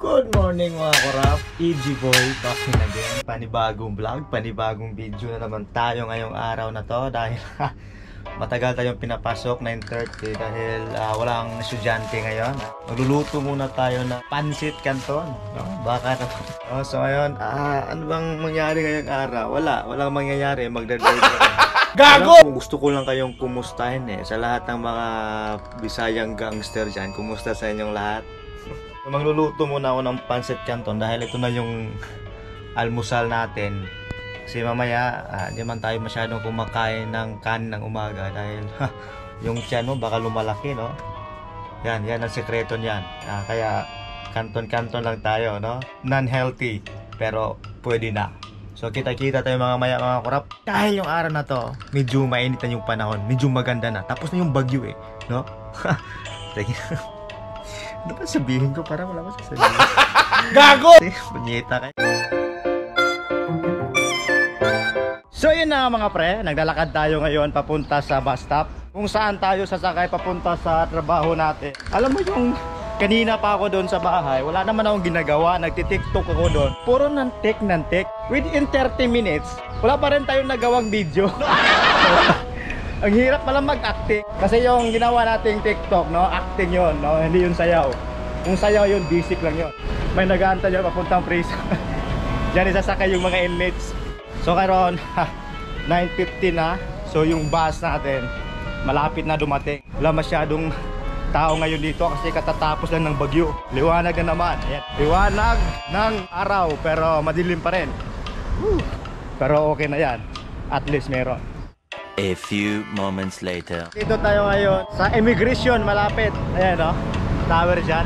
Good morning mga korap, EG Boy back in again. Panibagong vlog, panibagong video na naman tayo ngayong araw na to. Dahil matagal tayong pinapasok, 9:30. Dahil walang estudyante ngayon. Magluluto muna tayo ng pansit canton, no? Baka naman. So ngayon, ano bang mangyari ngayong araw? Walang mangyayari, magdadrive. Gago! Gusto ko lang kayong kumustahin sa lahat ng mga Bisayang gangster dyan. Kumusta sa inyong lahat? Magluluto muna ako ng pancit canton dahil ito na yung almusal natin. Kasi mamaya di man tayo masyadong kumakain ng kanin ng umaga dahil yung tiyan mo baka lumalaki, no? Yan ang sekreto niyan. Kaya canton lang tayo, no? Non-healthy pero pwede na. So kita-kita tayo mga korap. Dahil yung araw na to medyo mainit na yung panahon, medyo maganda na. Tapos na yung bagyo no? Ano ba sabihin ko? Parang wala ko sasabihin. Gago! Punyeta kayo. So yun na mga pre, naglalakad tayo ngayon papunta sa bus stop, kung saan tayo sasakay papunta sa trabaho natin. Alam mo yung kanina pa ako doon sa bahay, wala naman akong ginagawa, nagtitiktok ako doon. Puro nantik. Within 30 minutes, wala pa rin tayong nagawang video. Ang hirap pala mag-acting. Kasi yung ginawa nating TikTok, no? Acting yon, no? Hindi yung sayaw. Kung sayaw yun, basic lang yun. May nag-aantay yun papuntang prison. Diyan isasakay yung mga inmates. So karon 9:50 na. So yung bus natin malapit na dumating. Wala masyadong tao ngayon dito kasi katatapos lang ng bagyo. Liwanag na naman. Ayan. Liwanag ng araw pero madilim pa rin. Woo! Pero okay na yan. At least meron. A few moments later. Dito tayo ngayon sa immigration malapit. Ayan, no? Tower dyan.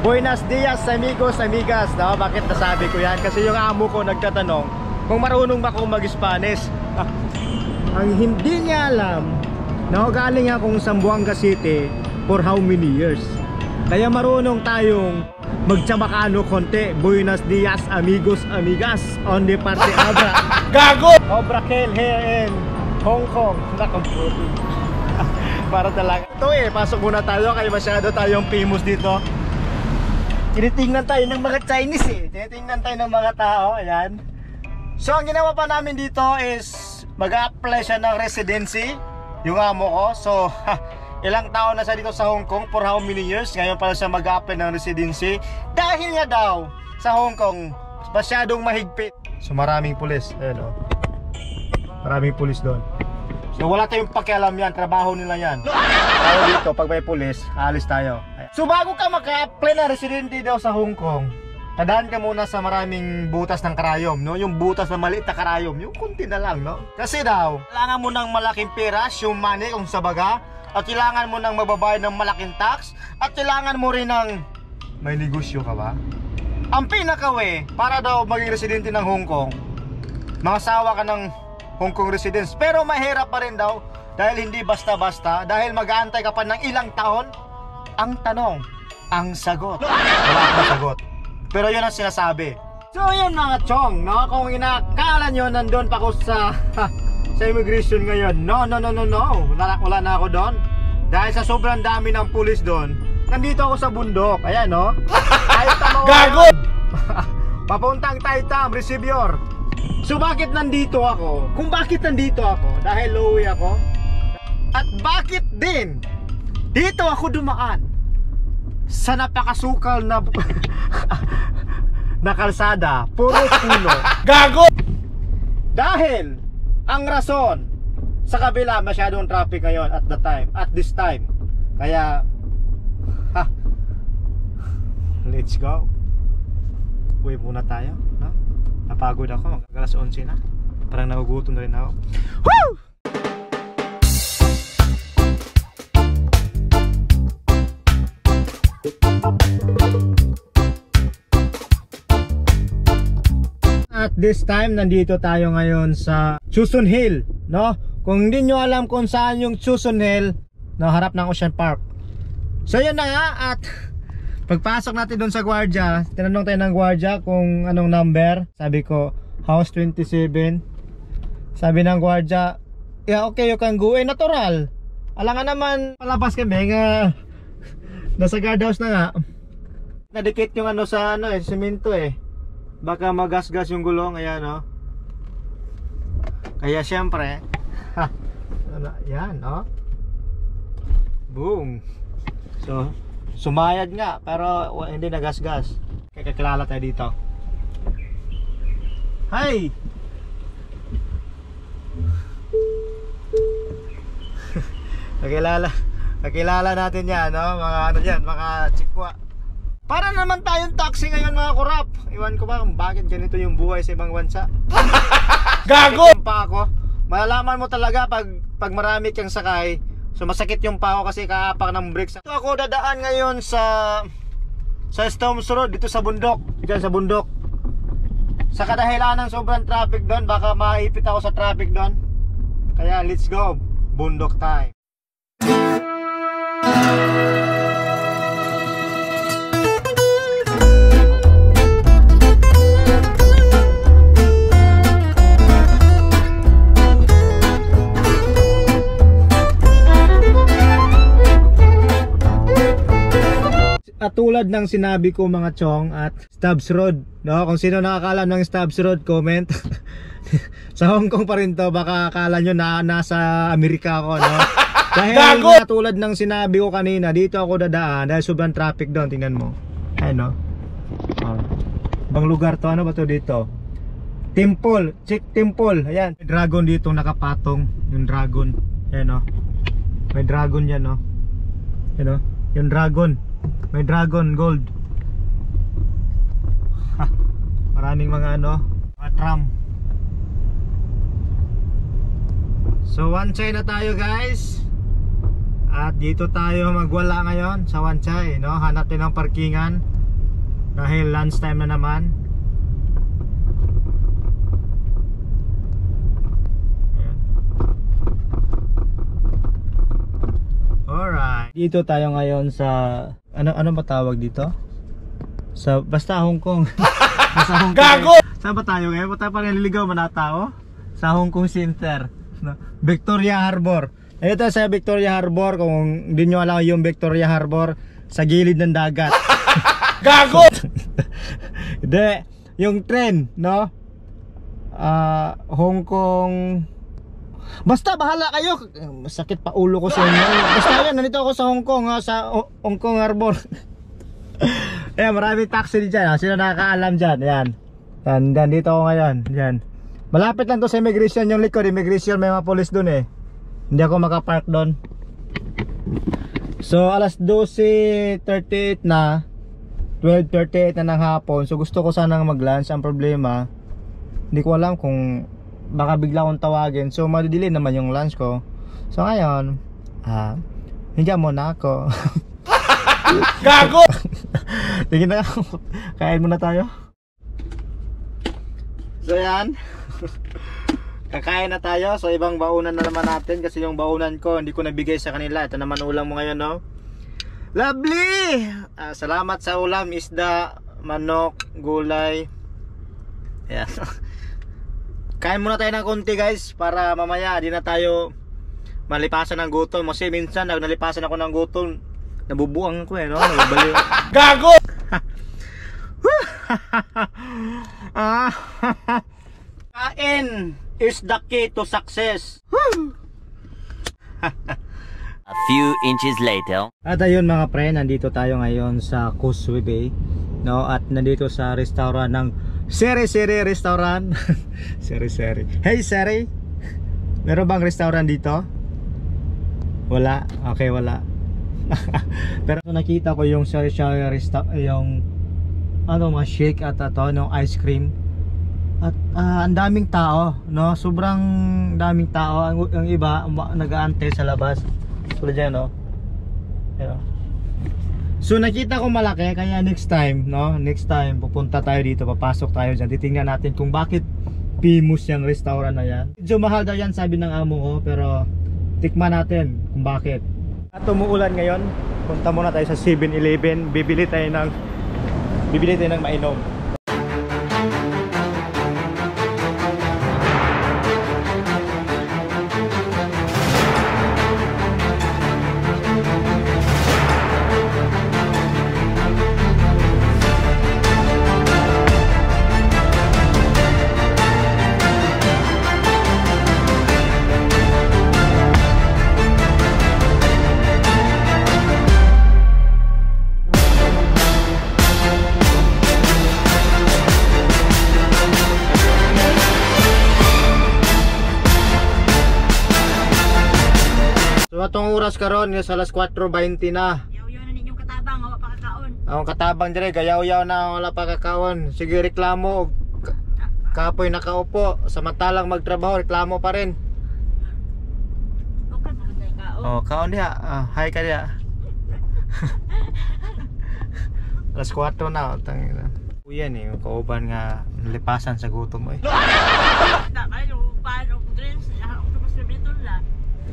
Buenos dias amigos, amigas, no? Bakit nasabi ko yan? Kasi yung amo ko nagtatanong kung marunong ba akong mag-Spanish. Ang hindi niya alam, no? Galing akong Zamboanga City for how many years. Kaya marunong tayong magtsabakano konti. Buenos dias amigos, amigas. On the party abra. Gago! Obra Kel here in Hong Kong. Para talaga ito pasok muna tayo kaya masyado tayong famous dito. Tinitingnan tayo ng mga Chinese tinitingnan tayo ng mga tao. Ayan. So ang ginawa pa namin dito is mag-a-apply siya ng residency, yung amo ko. So ilang taon na siya dito sa Hong Kong, for how many years. Ngayon pala siya mag-a-apply ng residency. Dahil nga daw sa Hong Kong masyadong mahigpit. So maraming pulis. Ayan, maraming pulis doon. So wala tayong pakialam yan, trabaho nila yan. Tayo dito, pag may pulis, alis tayo. So bago ka maka-apply na residente daw sa Hong Kong, tadaan ka muna sa maraming butas ng karayom, no? Yung butas na maliit na karayom, yung kunti na lang, no? Kasi daw, kailangan mo ng malaking pera, yung money kung sa baga, at kailangan mo ng magbabayad ng malaking tax, at kailangan mo rin ng may negosyo ka ba? Ang pinaka-way para daw maging residente ng Hong Kong, mangasawa ka ng Hong Kong residence. Pero mahirap pa rin daw dahil hindi basta-basta, dahil mag-aantay ka pa ng ilang taon. Ang tanong, ang sagot, wala akong sagot. Pero yun ang sinasabi. So yun mga chong, no? Kung inakala nyo nandun pa ako sa immigration ngayon, no. Wala na ako doon. Dahil sa sobrang dami ng pulis doon, nandito ako sa bundok. Ayan, no? Gago! Papuntang Taitam, Receiver. So bakit nandito ako? Kung bakit nandito ako? Dahil lowy ako. At bakit din dito ako dumaan sa napakasukal na na kalsada, puro puno. Gago! Dahil ang rason, sa kabila masyadong traffic ngayon at this time. Kaya let's go. Uwi muna tayo, no? Napagod ako, mag-alas 11 na. Parang nagugutom na rin ako. Woo! At this time, nandito tayo ngayon sa Chusun Hill, no? Kung hindi nyo alam kung saan yung Chusun Hill, no, harap ng Ocean Park. So yun na nga, at pagpasok natin doon sa gwardiya, tinanong tayo ng gwardiya kung anong number. Sabi ko, house 27. Sabi ng gwardiya, yeah, okay, you can go. Natural. Alam nga naman, palabas kami nga nasa guardhouse na nga. Nadikit yung ano sa ano semento baka magasgas yung gulong, ayan kaya syempre yan boom. So sumayad nga pero hindi nagasgas. Kaya kakilala tayo dito. Hi. Kakilala natin yan, mga ano yan, mga chikwa. Para naman tayong taxi ngayon mga kurap. Iwan ko ba kung bakit ganito yung buhay sa ibang bansa. Gago! Pa ako. Malalaman mo talaga pag marami kang sakay. So masakit yung pa ako kasi kaapak ng brakes. Ito ako dadaan ngayon sa Storms Road dito sa bundok. Diyan sa bundok. Sa kadahilan ng sobrang traffic doon, baka maipit ako sa traffic doon. Kaya let's go. Bundok time. At tulad ng sinabi ko mga chong at Stubbs Road, kung sino nakakaalam ng Stubbs Road, comment. Sa Hong Kong pa rin to, baka akala nyo na nasa Amerika ako, Dahil tulad ng sinabi ko kanina, dito ako dadaan dahil sobrang traffic doon. Tingnan mo. Ayun ibang lugar to, ano ba to dito? Temple, Chick Temple. Ayan, may dragon dito nakapatong. Yung dragon. Ayan may dragon yan yung dragon. May dragon gold. Maraming mga mga tram. So Wan Chai na tayo guys. At dito tayo magwala ngayon sa Wan Chai, hanap tayo ng parkingan dahil lunch time na naman. Ayan. Alright. Dito tayo ngayon sa ano ba tawag dito? Basta Hong Kong. Basta Hong Kong. Gago! Saan ba tayo ngayon? Basta pa naliligaw man na tao? Sa Hong Kong Center. Victoria Harbor. Ito sa Victoria Harbor. Kung hindi nyo alam yung Victoria Harbor, sa gilid ng dagat. Gago! Hindi. Yung trend, Hong Kong. Basta bahala kayo. Masakit pa ulo ko sa inyo. Basta yan, nandito ako sa Hong Kong, sa Hong Kong Harbor. Ayan, maraming taxi dyan. Sino nakakaalam dyan? Ayan. Dito ako ngayon. Ayan. Malapit lang to sa immigration yung likod. Immigration, may mga police dun Hindi ako makapark dun. So alas 12:38 na, 12:38 na ng hapon. So gusto ko sanang mag-lunch. Ang problema, hindi ko alam kung baka bigla akong tawagin. So madidili naman yung lunch ko. So ngayon hindi muna ako. Gago! Tingin na ako. Kain muna tayo. So yan. Kakain na tayo. So ibang baunan na naman natin. Kasi yung baunan ko hindi ko nabigay sa kanila. Ito naman ulam mo ngayon Lovely! Salamat sa ulam. Isda, manok, gulay. Ayan. Kain muna tayo ng konti guys. Para mamaya di na tayo malipasan ng gutom. Kasi minsan nalipasan ako ng gutom, nabubuang ko nababaliw. Gago! Kain is the key to success. A few inches later. At ayun mga pre, nandito tayo ngayon sa Causeway Bay, at nandito sa restaurant ng Seri Restaurant. Seri. Hey Seri, meron bang restaurant dito? Wala? Okay, wala. Pero nakita ko yung Seri yung mga shake at ice cream. At ang daming tao, sobrang daming tao. Ang iba nag-aantay sa labas. Tulad dyan, So nakita ko malaki, kaya next time pupunta tayo dito, papasok tayo dyan. Titingnan natin kung bakit famous yung restaurant na yan. Medyo mahal daw yan sabi ng amo ko, pero tikman natin kung bakit. At umuulan ngayon, punta muna tayo sa 7-Eleven, bibili tayo ng mainom. Matong oras karon nga sa alas 4:20 na. Yaw-yaw na ninyong katabang, awa pa kakaon. Ang katabang dire gayaw-yaw na wala pa kakaon. Sige reklamo og kapoy nakaupo, samantalang magtrabaho reklamo pa rin. Okay, maganda yung kaon. Oh, kaon diha. Hi ka diha. Alas 4 na, tangina. Uyan eh, yung kauban nga nalipasan sa gutom mo eh. Na kayo, paano drinks, octopus na bitol la.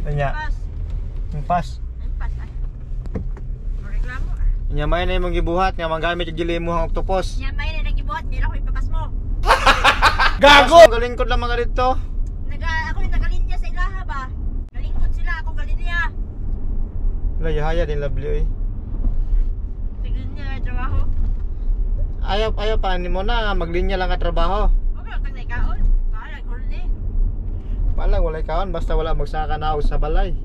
Kanya, Pas, yung pas. ay pas ay. Reklamo. Kanya may na yung gibuhat nga magamit yung gili mo ang octopus. Yan may na nagibuhat, hindi na ako ipapas mo. Gago! Galing ko lang mga dito. Ako yung nagalinya sa ilaha ba? Galingkod sila, ako galinya. Wala, yahaya din lovely eh. Tignan niya ang trabaho. Ayaw pa, ni mo na maglinya lang ka trabaho. Okay, ang tagnay kaon. Bahala, huli. Palang walay kaon, basta wala magsaka na ako sa balay.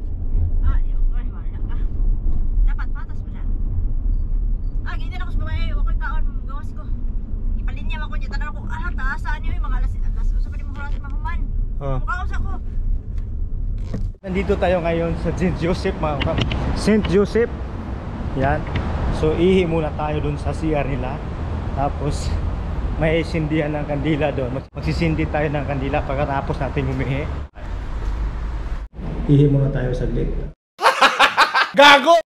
Yung wala ka. Dapat patas mo na. Ganyan ako sa babae, ako yung kaon, gawas ko. Ipalinya mo ko niya, tanong ko, taasaan niyo yung mga alas, usa pa ni mga oras mahuman. Oh. Mukhaos ako. Nandito tayo ngayon sa St. Joseph mga kap. St. Joseph. Yan. So ihi muna tayo dun sa CR nila. Tapos may sindihan ng kandila doon. Magsisindi tayo ng kandila pagkatapos natin humihi. Ihi muna tayo saglit. Gago!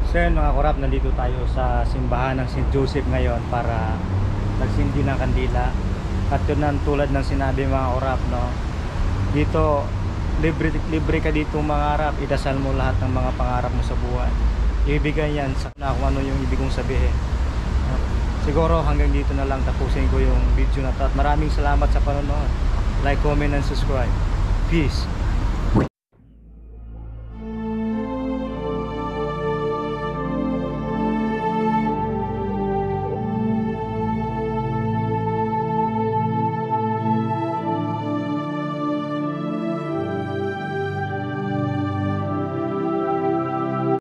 So yun mga kurap, nandito tayo sa simbahan ng St. Joseph ngayon para nagsindi ng kandila. At yun ang tulad ng sinabi mga kurap, no? Dito, libre ka dito mga kurap. Idasal mo lahat ng mga pangarap mo sa buhay. Ibigay yan sa kung ano yung ibig kong sabihin. Siguro hanggang dito na lang tapusin ko yung video na to. At maraming salamat sa panonood. Like, comment, and subscribe. Peace.